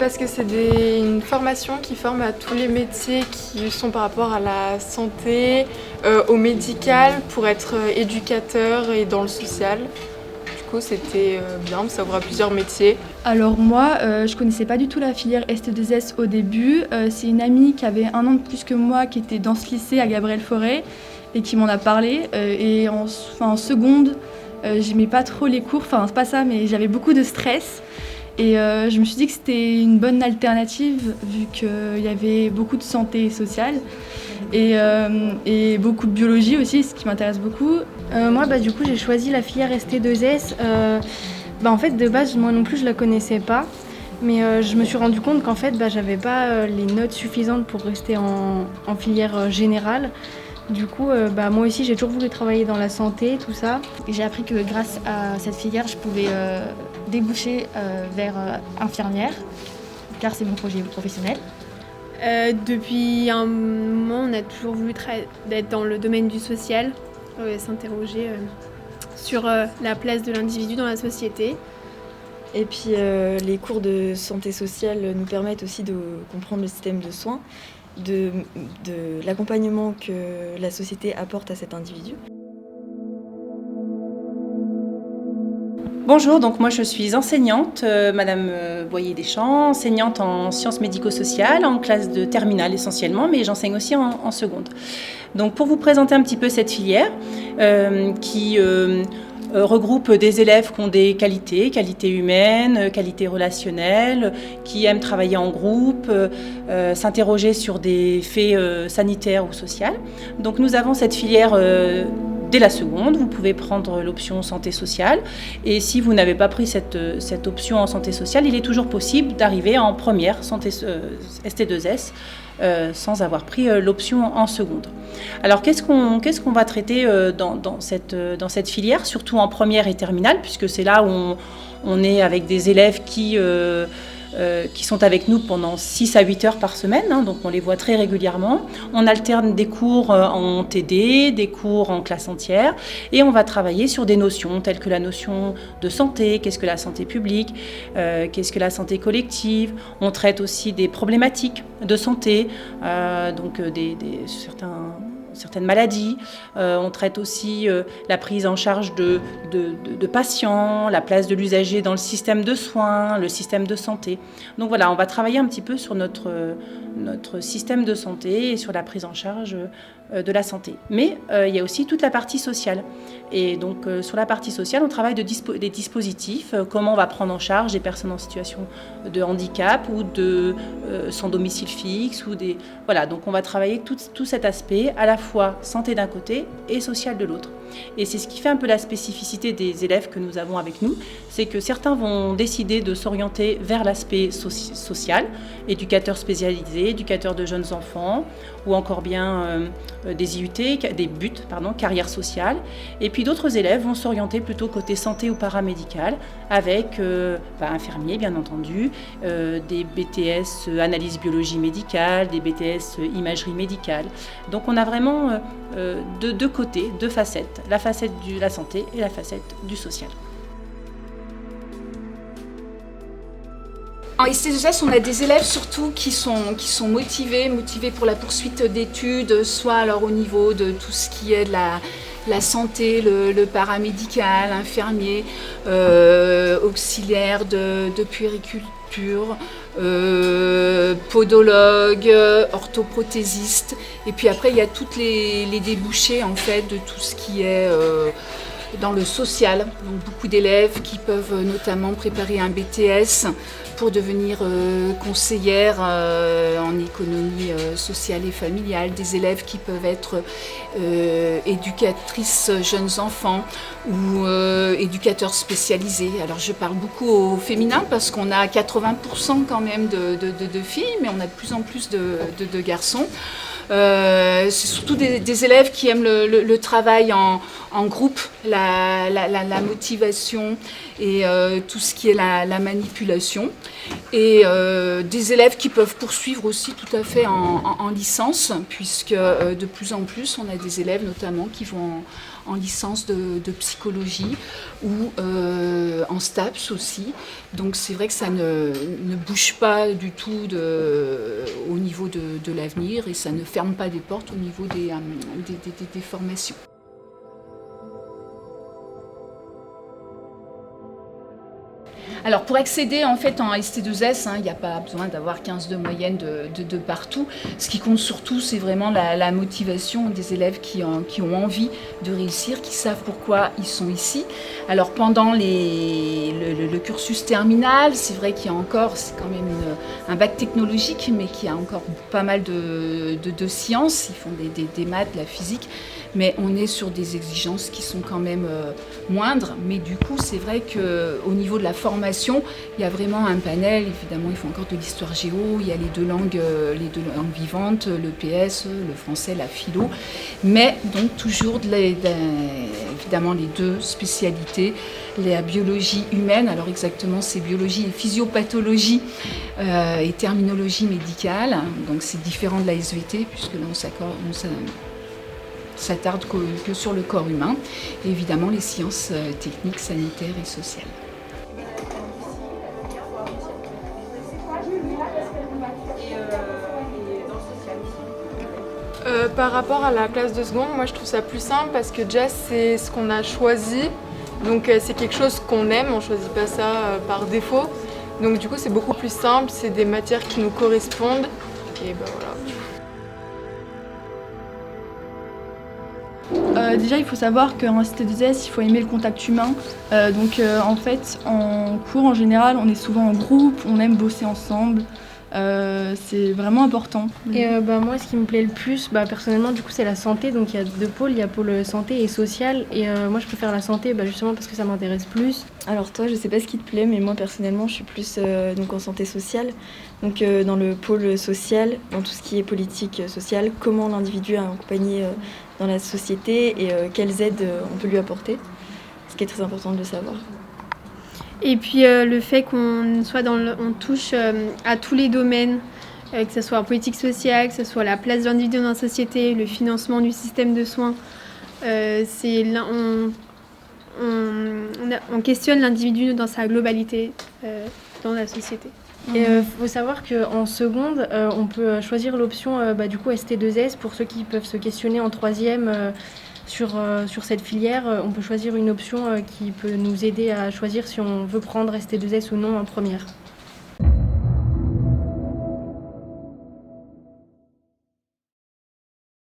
Parce que c'est une formation qui forme à tous les métiers qui sont par rapport à la santé, au médical, pour être éducateur et dans le social. Du coup, c'était bien, ça ouvre à plusieurs métiers. Alors moi, je connaissais pas du tout la filière ST2S au début. C'est une amie qui avait 1 an de plus que moi qui était dans ce lycée à Gabriel-Fauré et qui m'en a parlé. Et en seconde, j'aimais pas trop les cours, enfin c'est pas ça, mais j'avais beaucoup de stress. Et je me suis dit que c'était une bonne alternative vu qu'il y avait beaucoup de santé sociale et beaucoup de biologie aussi, ce qui m'intéresse beaucoup. Moi, du coup, j'ai choisi la filière ST2S. En fait, de base, moi non plus, je la connaissais pas. Mais je me suis rendu compte qu'en fait, j'avais pas les notes suffisantes pour rester en filière générale. Du coup, moi aussi, j'ai toujours voulu travailler dans la santé, tout ça. Et j'ai appris que grâce à cette filière, je pouvais déboucher vers infirmière, car c'est mon projet professionnel. Depuis un moment, on a toujours voulu être dans le domaine du social, s'interroger sur la place de l'individu dans la société. Et puis les cours de santé sociale nous permettent aussi de comprendre le système de soins, de l'accompagnement que la société apporte à cet individu. Bonjour, donc moi je suis enseignante, Madame Boyer-Deschamps, enseignante en sciences médico-sociales, en classe de terminale essentiellement, mais j'enseigne aussi en seconde. Donc pour vous présenter un petit peu cette filière qui regroupe des élèves qui ont des qualités humaines, qualités relationnelles, qui aiment travailler en groupe, s'interroger sur des faits sanitaires ou sociaux. Donc nous avons cette filière dès la seconde, vous pouvez prendre l'option santé sociale. Et si vous n'avez pas pris cette option en santé sociale, il est toujours possible d'arriver en première santé ST2S sans avoir pris l'option en seconde. Alors qu'est-ce qu'on va traiter dans cette filière, surtout en première et terminale, puisque c'est là où on est avec des élèves qui sont avec nous pendant 6 à 8 heures par semaine, donc on les voit très régulièrement. On alterne des cours en TD, des cours en classe entière, et on va travailler sur des notions telles que la notion de santé, qu'est-ce que la santé publique, qu'est-ce que la santé collective. On traite aussi des problématiques de santé, donc certaines maladies. On traite aussi la prise en charge de patients, la place de l'usager dans le système de soins, le système de santé. Donc voilà, on va travailler un petit peu sur notre système de santé et sur la prise en charge de la santé. Mais il y a aussi toute la partie sociale. Et donc sur la partie sociale, on travaille des dispositifs, comment on va prendre en charge des personnes en situation de handicap ou sans domicile fixe. Voilà, donc on va travailler tout cet aspect, à la fois santé d'un côté et social de l'autre. Et c'est ce qui fait un peu la spécificité des élèves que nous avons avec nous, c'est que certains vont décider de s'orienter vers l'aspect social, éducateur spécialisé, éducateur de jeunes enfants, ou encore bien des IUT, des BUT, carrière sociale. Et puis d'autres élèves vont s'orienter plutôt côté santé ou paramédical, avec infirmiers bien entendu, des BTS analyse biologie médicale, des BTS imagerie médicale. Donc on a vraiment deux côtés, 2 facettes, la facette de la santé et la facette du social. En ST2S, on a des élèves surtout qui sont motivés pour la poursuite d'études, soit alors au niveau de tout ce qui est de la santé, le paramédical, infirmier, auxiliaire de puériculture, podologue, orthoprothésiste. Et puis après, il y a toutes les débouchés en fait de tout ce qui est dans le social. Donc beaucoup d'élèves qui peuvent notamment préparer un BTS pour devenir conseillère en économie sociale et familiale, des élèves qui peuvent être éducatrices jeunes enfants ou éducateurs spécialisés. Alors je parle beaucoup au féminin parce qu'on a 80% quand même de filles, mais on a de plus en plus de garçons. C'est surtout des élèves qui aiment le travail en groupe, la motivation et tout ce qui est la manipulation. Et des élèves qui peuvent poursuivre aussi tout à fait en licence, puisque de plus en plus on a des élèves notamment qui vont en licence de psychologie ou en STAPS aussi. Donc c'est vrai que ça ne bouge pas du tout au niveau de l'avenir et ça ne ferme pas des portes au niveau des formations. Alors pour accéder en fait en ST2S, il n'y a pas besoin d'avoir 15 de moyenne de partout. Ce qui compte surtout, c'est vraiment la motivation des élèves qui ont envie de réussir, qui savent pourquoi ils sont ici. Alors pendant le cursus terminal, c'est vrai qu'il y a encore, c'est quand même un bac technologique, mais qu'il y a encore pas mal de sciences. Ils font des maths, de la physique. Mais on est sur des exigences qui sont quand même moindres. Mais du coup, c'est vrai qu'au niveau de la formation, il y a vraiment un panel. Évidemment, il faut encore de l'histoire géo, il y a les deux langues vivantes, le PS, le français, la philo. Mais donc toujours évidemment les deux spécialités, la biologie humaine. Alors exactement, c'est biologie et physiopathologie et terminologie médicale. Donc c'est différent de la SVT, puisque là on s'attarde que sur le corps humain, et évidemment les sciences techniques, sanitaires et sociales. Par rapport à la classe de seconde, moi je trouve ça plus simple parce que déjà c'est ce qu'on a choisi, donc c'est quelque chose qu'on aime, on ne choisit pas ça par défaut, donc du coup c'est beaucoup plus simple, c'est des matières qui nous correspondent, et ben voilà. Déjà, il faut savoir qu'en ST2S, il faut aimer le contact humain. En fait, en cours, en général, on est souvent en groupe, on aime bosser ensemble. C'est vraiment important. Et moi, ce qui me plaît le plus, personnellement, du coup, c'est la santé. Donc, il y a deux pôles. Il y a pôle santé et social. Et moi, je préfère la santé justement parce que ça m'intéresse plus. Alors toi, je sais pas ce qui te plaît, mais moi personnellement, je suis plus donc en santé sociale. Donc dans le pôle social, dans tout ce qui est politique sociale, comment l'individu est accompagné dans la société et quelles aides on peut lui apporter. Ce qui est très important de le savoir. Et puis le fait qu'on touche à tous les domaines, que ce soit en politique sociale, que ce soit la place de l'individu dans la société, le financement du système de soins, on questionne l'individu dans sa globalité dans la société. Et faut savoir qu'en seconde, on peut choisir l'option du coup ST2S pour ceux qui peuvent se questionner en troisième sur cette filière. On peut choisir une option qui peut nous aider à choisir si on veut prendre ST2S ou non en première.